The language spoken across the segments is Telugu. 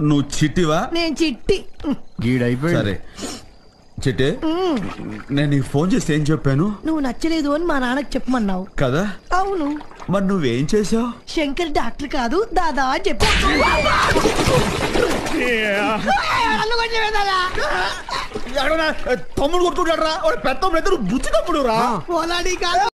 నువ్వు చిట్టివా? నేను చిట్టి. సరే చిట్టి, నేను నీకు ఫోన్ చేసి ఏం చెప్పాను? నువ్వు నచ్చలేదు అని మా నాన్నకి చెప్పమన్నావు కదా. అవును. మరి నువ్వేం చేసావు? శంకర్ డాక్టర్ కాదు దాదా అని చెప్పు. తమ్ముడు కొట్టుకుంటాడు, పెద్ద బుద్ధి తమ్ముడు రా.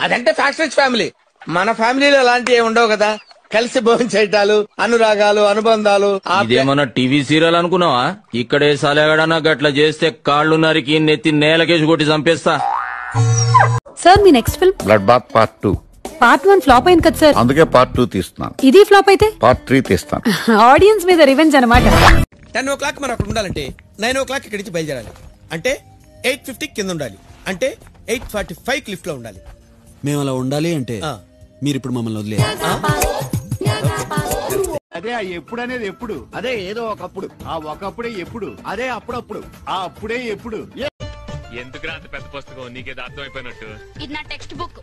అదంటే ఫ్యాక్టరీస్ ఫ్యామిలీ. మన ఫ్యామిలీలో అలాంటివి ఏమి ఉండవు కదా. కలిసి భోజనం చేయటాలు, అనురాగాలు, అనుబంధాలు. ఇదేమన్నా టీవీ సీరియల్ అనుకున్నావా? ఇక్కడే సలగడనా గట్ల చేస్తే కాళ్ళు నరికి నెత్తి నేలకేసి కొట్టి చంపేస్తా. సార్ మీ next film blood bath part 2. Part 1 flop అయింది కదా సార్, అందుకే పార్ట్ 2 తీస్తున్నాను. ఇది ఫ్లాప్ అయితే పార్ట్ 3 తీస్తాను. ఆడియన్స్ మీద రివెంజ్ అన్నమాట. 10 o'clock మనం అక్కడ ఉండాలంటే 9 o'clock ఇక్కడి నుంచి బయలుదేరాలి. అంటే 8:50 కింద ఉండాలి. అంటే 8:45 లిఫ్ట్ లో ఉండాలి. మేము అలా ఉండాలి అంటే మీరు ఇప్పుడు మమ్మల్ని వదిలే. అదే ఎప్పుడు అనేది ఎప్పుడు, అదే ఏదో ఒకప్పుడు, ఆ ఒకప్పుడే ఎప్పుడు, అదే అప్పుడప్పుడు, ఆ అప్పుడే ఎప్పుడు. ఎందుకు అంత పెద్ద పుస్తకం? నీకేదో అర్థం అయిపోయినట్టు. ఇది నా టెక్స్ట్ బుక్.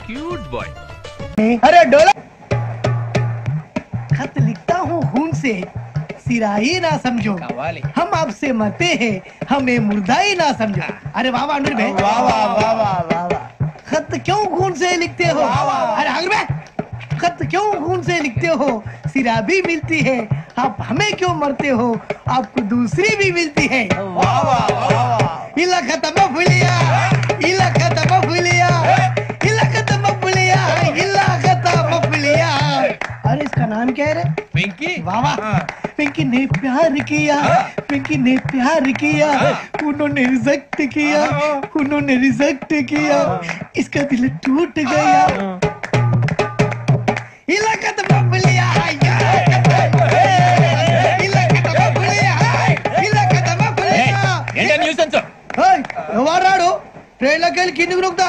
Cute boy. अरे डोला खत लिखता हूँ खून से, सिरा ही ना समझो, हम आपसे मरते हैं, हमें मुर्दा ही ना समझो. अरे वाह वाह अनुर भाई, वाह वाह वाह वाह वाह. खत क्यों खून से लिखते हो? अरे अनुर भाई, खत क्यों खून से लिखते हो? सिरा भी मिलती है, आप हमें क्यों मरते हो? आपको दूसरी भी मिलती है. वाह वाह वाह. इला खत्म भूलिया, इला खत्म भूलिया, इला खत्म भूलिया, इला खत्म भूलिया. अरे इसका नाम क्या है रे? पिंकी. वाह वाह. पिंकी ने प्यार किया, पिंकी ने प्यार किया, उन्होंने रिजेक्ट किया, उन्होंने रिजेक्ट किया, इसका दिल टूट गया. इला खत्म भूलिया, इला खत्म भूलिया, इला खत्म भूलिया. ఏంటా న్యూసెన్స్? ఎవరాడు ట్రైన్లోకి వెళ్ళి కిందికి నొక్కుతా.